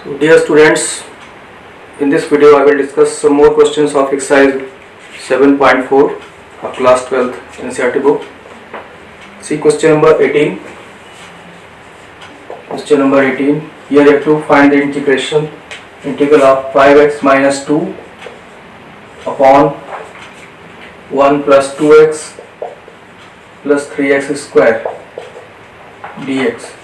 So dear students, in this video I will discuss some more questions of exercise 7.4 of class 12th NCERT book. See question number 18. Question number 18. Here you have to find the integral of 5x minus 2 upon 1 plus 2x plus 3x square dx.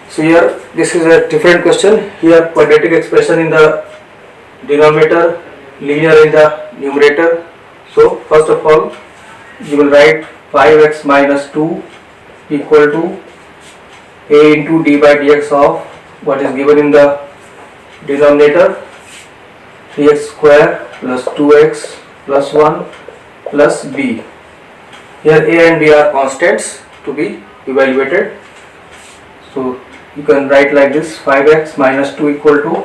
So here this is a different question. Here quadratic expression in the denominator, linear in the numerator. So first of all you will write 5x minus 2 equal to a into d by dx of what is given in the denominator, 3x square plus 2x plus 1 plus b. Here a and b are constants to be evaluated. So you can write like this: 5x minus 2 equal to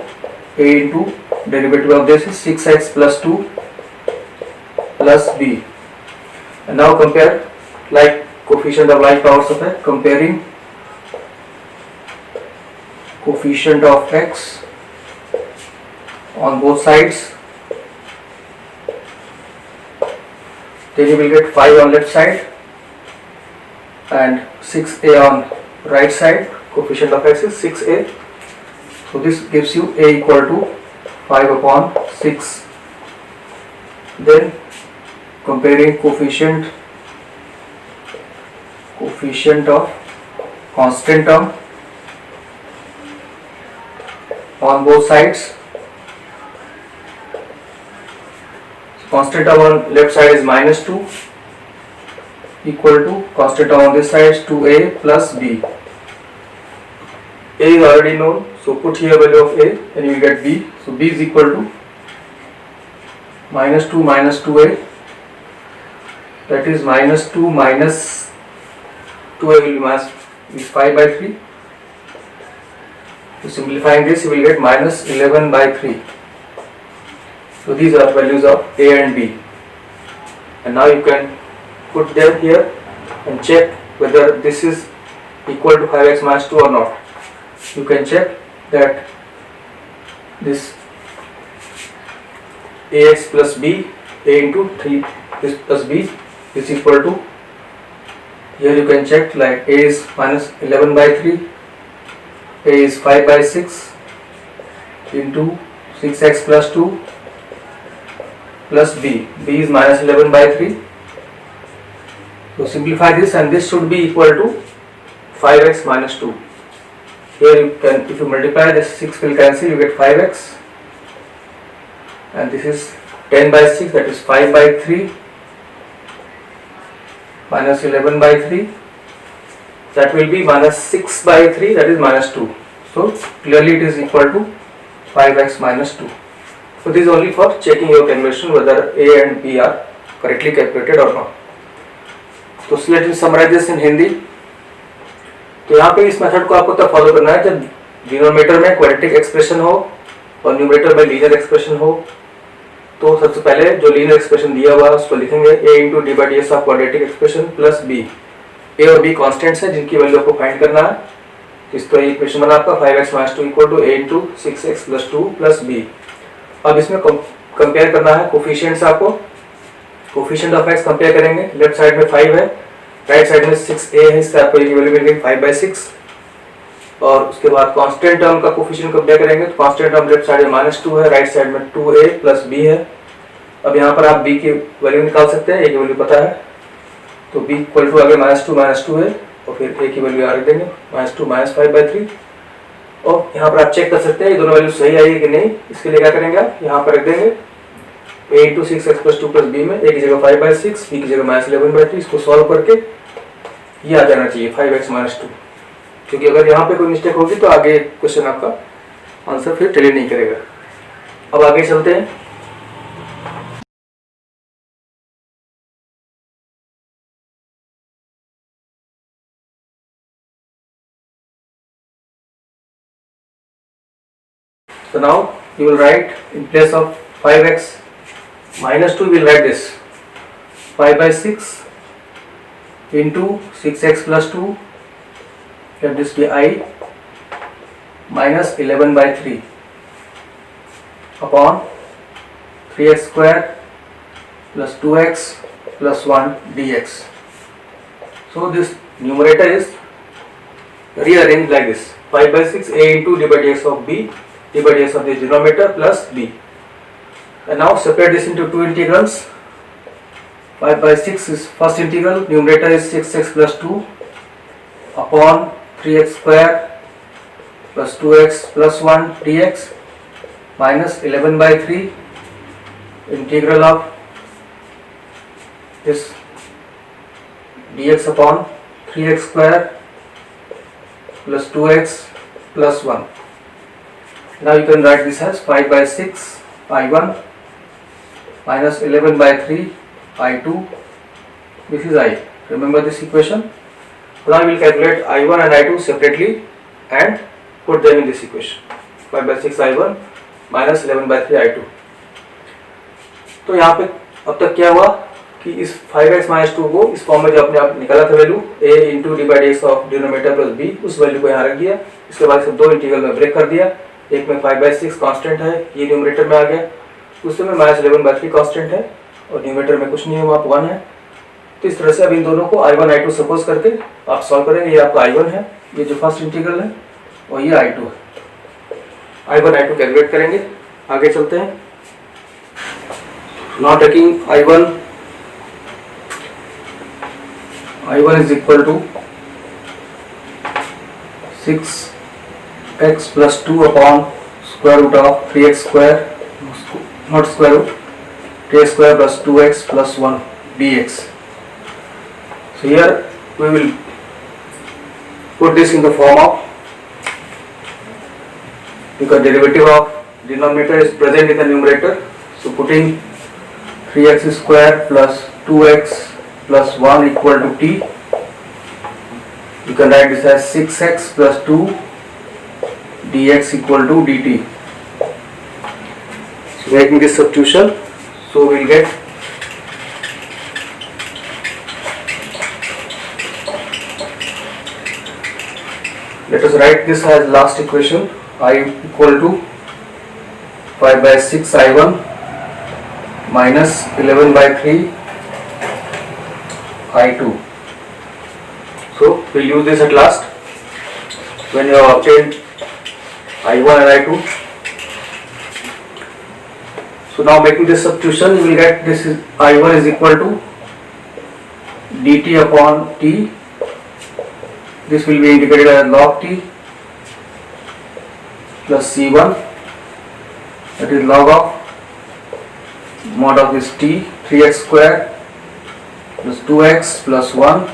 a into derivative of this is 6x plus 2 plus b. And now compare like coefficient of like powers of x, comparing coefficient of x on both sides. Then you will get 5 on left side and 6a on right side. Coefficient of x is 6a. So this gives you a equal to 5 upon 6. Then comparing coefficient of constant term on both sides. So constant term on left side is minus 2 equal to constant term on this side is 2a plus b. A is already known, so put here value of a and you will get b. So b is equal to minus 2 minus 2a, that is minus 2 minus 2a will be minus is 5 by 3. So simplifying this you will get minus 11 by 3. So these are values of a and b, and now you can put them here and check whether this is equal to 5x minus 2 or not. You can check that this ax plus b, a into 3 this plus b is equal to, here you can check like a is minus 11 by 3, a is 5 by 6 into 6x plus 2 plus b is minus 11 by 3. So simplify this and this should be equal to 5x minus 2. Here you can, if you multiply this 6 will cancel, you get 5x, and this is 10 by 6, that is 5 by 3 minus 11 by 3, that will be minus 6 by 3, that is minus 2. So clearly it is equal to 5x minus 2. So this is only for checking your conversion whether a and b are correctly calculated or not. So let me summarize this in Hindi. तो यहाँ पे इस method को आपको तब follow करना है जब डिनोमिनेटर में क्वाड्रेटिक एक्सप्रेशन हो और न्यूमरेटर में लीनियर एक्सप्रेशन हो. तो सबसे पहले जो लीनियर एक्सप्रेशन दिया हुआ है उसको लिखेंगे a into D by D S of quadratic expression plus b. a और b कॉन्स्टेंट्स हैं जिनकी वैल्यू आपको फाइंड करना है. इस तो इक्वेशन बना आपका 5x minus 2 equal to a into 6x plus 2 plus b. अब इसमें कंपेयर करना है कोफिशिएंट्स. आपको कोफिशिएंट ऑफ x कंपेयर करेंगे. लेफ्ट साइड में 5 है, राइट साइड में 6a है, इससे आपको एक वैल्यू मिल गई 5 by 6. और उसके बाद कांस्टेंट टर्म का कोफिशिएंट कंपेयर करेंगे तो कांस्टेंट टर्म लेफ्ट साइड में माइनस 2 है, राइट साइड में 2a प्लस b है. अब यहाँ पर आप b की वैल्यू निकाल सकते हैं, a की वैल्यू पता है तो b इक्वल टू आगे माइनस 2 है और फिर a की वैल्यू आगे देंगे माइनस 2 माइनस 5 by 3. और यहाँ पर आप चेक कर सकते हैं ये दोनों वैल्यू सही आई है कि नहीं. इसके लिए क्या करेंगे, आप यहाँ पर रख देंगे a into 6x plus 2 plus b में a की जगह 5 by 6, b की जगह माइनस 11 by 3. इसको सॉल्व करके ये आ जाना चाहिए 5x माइनस 2, क्योंकि अगर यहाँ पे कोई मिस्टेक होगी तो आगे क्वेश्चन आपका आंसर फिर टैली नहीं करेगा. अब आगे चलते हैं. So now you will write in place of 5x minus 2, we will write this 5 by 6 into 6x plus 2, let this be I, minus 11 by 3 upon 3x square plus 2x plus 1 dx. So this numerator is rearranged like this: 5 by 6 a into d by dx of b, d by dx of the denominator plus b. And now separate this into two integrals. 5 by 6 is first integral, numerator is 6x plus 2 upon 3x square plus 2x plus 1 dx minus 11 by 3 integral of this dx upon 3x square plus 2x plus 1. Now you can write this as 5 by 6 I1 minus 11 by 3 I2. This is I. Remember this equation? Now we will calculate I1 and I2 separately and put them in this equation. 5 by 6 I1 minus 11 by 3 I2. तो यहाँ पे अब तक क्या हुआ कि इस 5x minus 2 को इस फॉर्म में जो अपने आप निकाला था value a into D by D x of denominator plus b, उस वैल्यू को यहाँ रख दिया. इसके बाद सब दो इंटीग्रल में ब्रेक कर दिया. एक में 5 बाई 6 कॉन्स्टेंट है, ये न्यूमरेटर में आ गया. दूसरे में माइनस 11 बाई 3 कॉन्स्टेंट है और न्यूमरेटर में कुछ नहीं है, वहाँ पर 1 है. तो इस तरह से अब इन दोनों को I1 I2 सपोज करके आप सॉल्व करेंगे. ये आपका I1 है, ये जो फर्स्ट इंटीग्रल है, और ये I2 है. I1 I2 कैलकुलेट करेंगे. आगे चलते हैं. Now taking I1 is equal to 6x plus 2 upon square root of 3x square, not square root, 3x square plus 2x plus 1 dx. So here we will put this in the form of, because derivative of denominator is present in the numerator, so putting 3x square plus 2x plus 1 equal to t, you can write this as 6x plus 2 dx equal to dt. So making this substitution, so we will get let us write this as last equation. I equal to 5 by 6 I1 minus 11 by 3 I2. So we will use this at last when you have obtained I1 and I2. So now making this substitution, you will get this is I1 is equal to dt upon t. This will be indicated as log t plus C1, that is log of mod of this t, 3x square plus 2x plus 1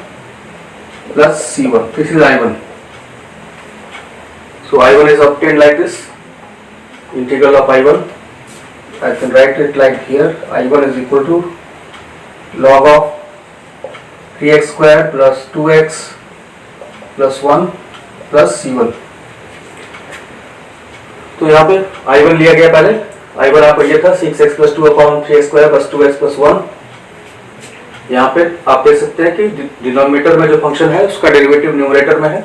plus C1. This is I1. So I1 is obtained like this. Integral of I1, I can write it like here. I1 is equal to log of 3x square plus 2x plus 1 plus C1. तो यहाँ पे I1 लिया गया पहले. I1 आपको ये था 6x plus 2 upon 3x square plus 2x plus 1. यहाँ पे आप देख सकते हैं कि डिनोमिनेटर में जो फंक्शन है उसका डेरिवेटिव न्यूमरेटर में है,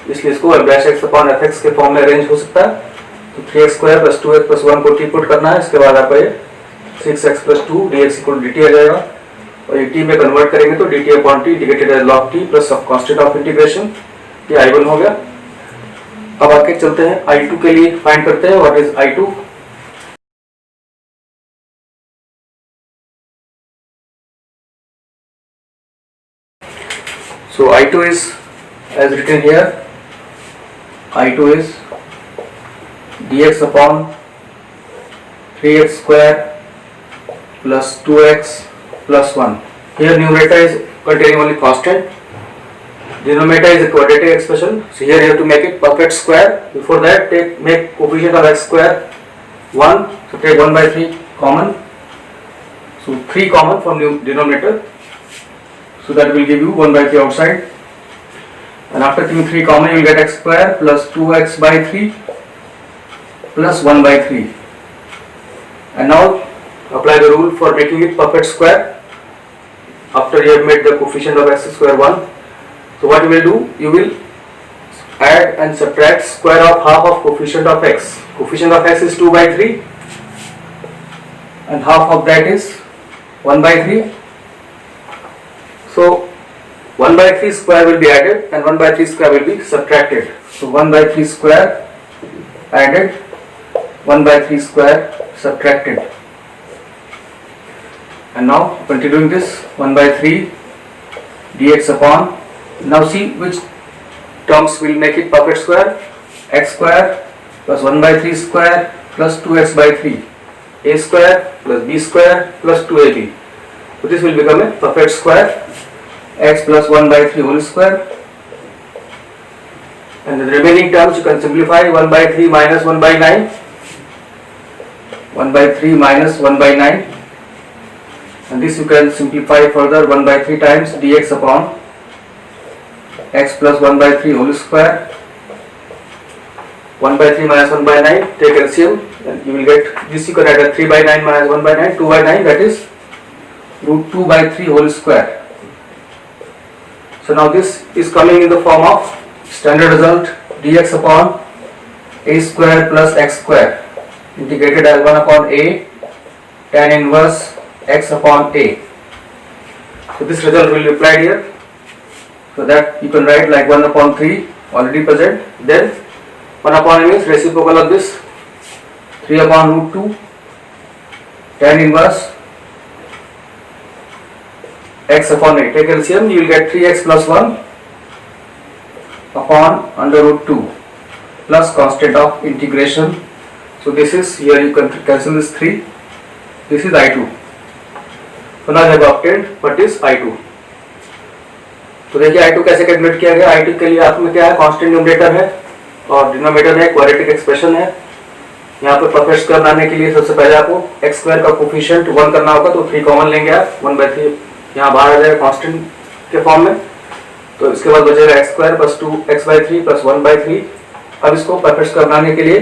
इसलिए इसको f' upon fx के फॉर्म में अरेंज हो सकता है. तो 3x square plus 2x plus 1 को t पुट करना है. इसके बाद आपका ये 6x plus 2 dx equal to dt आ जाएगा, और ये t में कन्वर्ट करेंगे तो dt upon t indicated as log t plus सब कांस्टेंट ऑफ इंटीग्रेशन. ये I1 हो गया. अब आगे चलते हैं I2 के लिए फाइंड करते हैं. What is I2? So I2 is as written here. I2 is dx upon 3x square plus 2x plus 1. Here numerator is containing only constant. Denominator is a quadratic expression. So here you have to make it perfect square. Before that, make coefficient of x square 1. So take 1 by 3 common. So 3 common from denominator. So that will give you 1 by 3 outside. And after taking 3 common, you will get x square plus 2x by 3 plus 1 by 3. And now apply the rule for making it perfect square. After you have made the coefficient of x square 1. So what you will do, you will add and subtract square of half of coefficient of x. Coefficient of x is 2 by 3 and half of that is 1 by 3. So 1 by 3 square will be added and 1 by 3 square will be subtracted. So 1 by 3 square added, 1 by 3 square subtracted. And now continuing this, 1 by 3 dx upon, now see which terms will make it perfect square. X square plus 1 by 3 square plus 2x by 3, a square plus b square plus 2ab. So this will become a perfect square, x plus 1 by 3 whole square. And the remaining terms you can simplify, 1 by 3 minus 1 by 9, 1 by 3 minus 1 by 9, and this you can simplify further, 1 by 3 times dx upon x plus 1 by 3 whole square, 1 by 3 minus 1 by 9, take LCM and you will get this. You can add a 3 by 9 minus 1 by 9, 2 by 9, that is root 2 by 3 whole square. So now this is coming in the form of standard result, dx upon a square plus x square integrated as 1 upon a tan inverse x upon a. So this result will be applied here. So that you can write like 1 upon 3 already present. Then 1 upon a means reciprocal of this, 3 upon root 2 tan inverse x upon a. Take LCM, you will get 3x plus 1 upon under root 2 plus constant of integration. So this is, here you can cancel this 3, this is I2. So now I have obtained what is I2. तो देखिए I2 कैसे calculate किया गया. I2 के लिए आपमें क्या है, कांस्टेंट न्यूमरेटर है और डिनोमिनेटर है, क्वाड्रेटिक एक्सप्रेशन है. यहाँ पे परफेक्ट स्क्वायर बनाने के लिए सबसे पहले आपको x स्क्वायर का कोफिशिएंट 1 करना होगा, तो 3 कॉमन लेंगे आप, 1 by 3 यहाँ बाहर आ जाएगा कांस्टेंट के फॉर्म में. तो इसके बाद बचेगा x square plus 2x by 3 plus 1 by 3. अब इसको परफेक्ट स्क्वायर बनाने के लिए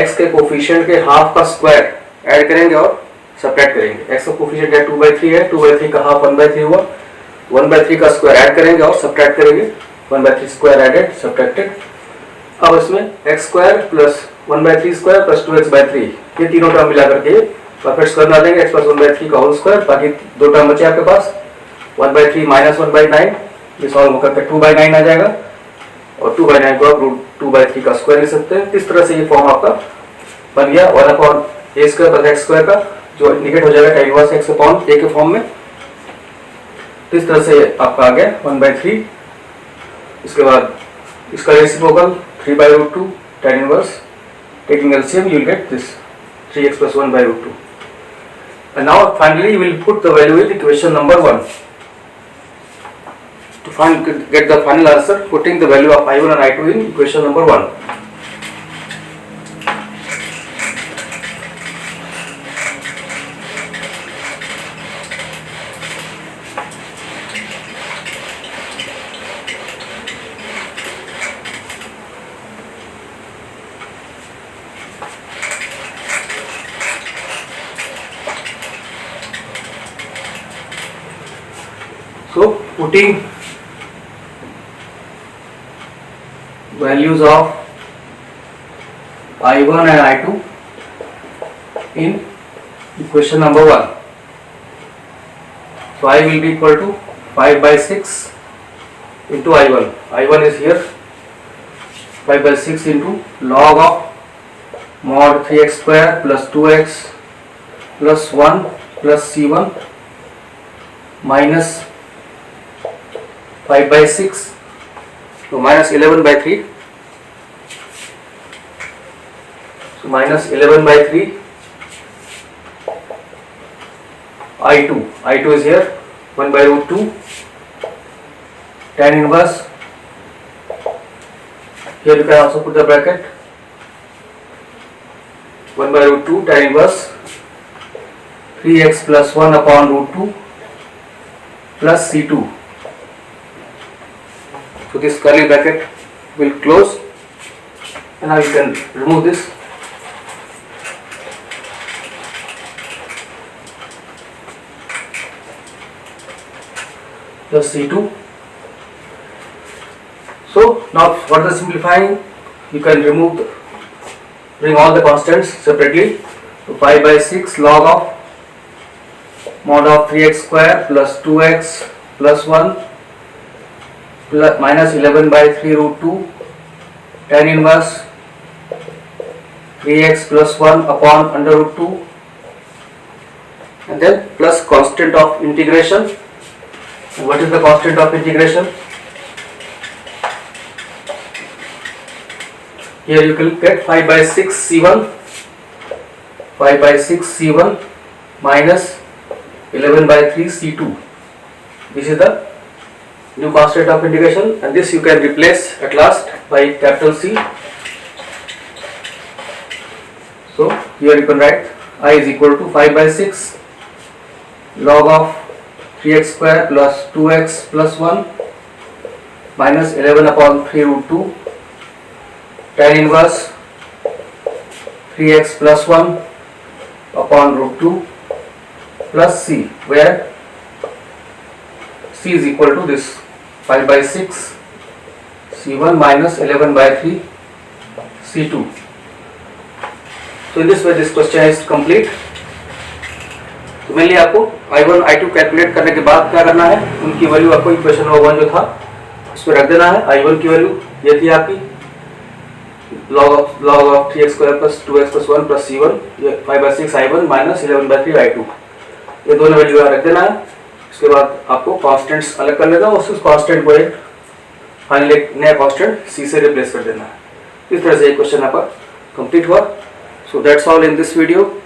x के कोफिशिएंट के हाफ का स्क्वायर ऐड करेंगे और सब्ट्रैक्ट करेंगे. x का कोफिशिएंट है 2 by 3 है, 2 by 3 का हाफ 1 by 3 हुआ, 1 by 3 का स्क्वायर ऐड करेंगे और सब्ट्रैक्ट करेंगे. 1 by 3 स्क्वायर एडेड सब्ट्रैक्टेड. अब इसमें x square plus 1 by 3 square plus 2x by 3 ये तीनों टर्म मिला करके परफेक्ट स्क्वायर बना देंगे. x प्लस 1 by 3 का होल स्क्वायर, बाकी दो टर्म बचे आपके पास, 1 by 3 माइनस 1 by 9, ये सॉल्व होकर के 2 by 9 आ जाएगा और 2 by 9 को आप रूट 2 by 3 का स्क्वायर ले सकते हैं. इस तरह से ये फॉर्म आपका बन गया 1 upon a square plus x square का, जो इंडिकेट हो जाएगा tan inverse x upon a के फॉर्म में. तो इस तरह से आपका आ गया 1 by 3. इसके बाद इसका reciprocal 3 by root 2 tan inverse, taking LCM you will get this 3x plus 1 by root 2. And now finally you will put the value in equation number 1. To get the final answer, putting the value of I1 and I2 in equation number 1. So putting values of I1 and I2 in equation number 1. So I will be equal to 5 by 6 into I1. I1 is here 5 by 6 into log of mod 3x square plus 2x plus 1 plus c1 minus 5 by 6, so minus 11 by 3, so minus 11 by 3 I2 is here 1 by root 2 tan inverse, here you can also put the bracket 1 by root 2 tan inverse 3x plus 1 upon root 2 plus c2. So this curly bracket will close and now you can remove this. Plus C2. So Now further simplifying, you can bring all the constants separately. So 5 by 6 log of mod of 3x square plus 2x plus 1 plus minus 11 by 3 root 2 tan inverse 3x plus 1 upon under root 2, and then plus constant of integration. And what is the constant of integration? Here you will get 5 by 6 c1, 5 by 6 c1 minus 11 by 3 c2. This is the new constant of integration, and this you can replace at last by capital C. So here you can write I is equal to 5 by 6 log of 3x square plus 2x plus 1 minus 11 upon 3 root 2 tan inverse 3x plus 1 upon root 2 plus C, where C is equal to this 5 by 6 C1 minus 11 by 3 C2. So in this way this question is complete. तो mainly आपको I1 I2 calculate करने के बाद क्या करना है, उनकी value आपको इक्वेशन नंबर 1 जो था उसमें रख देना है. I1 की वैल्यू ये थी आपकी log of 3x square plus 2x plus 1 plus c1, ये 5 by 6 I1 minus 11 by 3 I2, ये दोनों वैल्यू यहाँ रख देना है. उसके बाद आपको कांस्टेंट्स अलग कर लेना, उस कांस्टेंट को एक फाइनल एक नया कांस्टेंट c से रिप्लेस कर देना है. इस तरह से ये क्वेश्चन आपका कंप्लीट हुआ. So that's all in this video.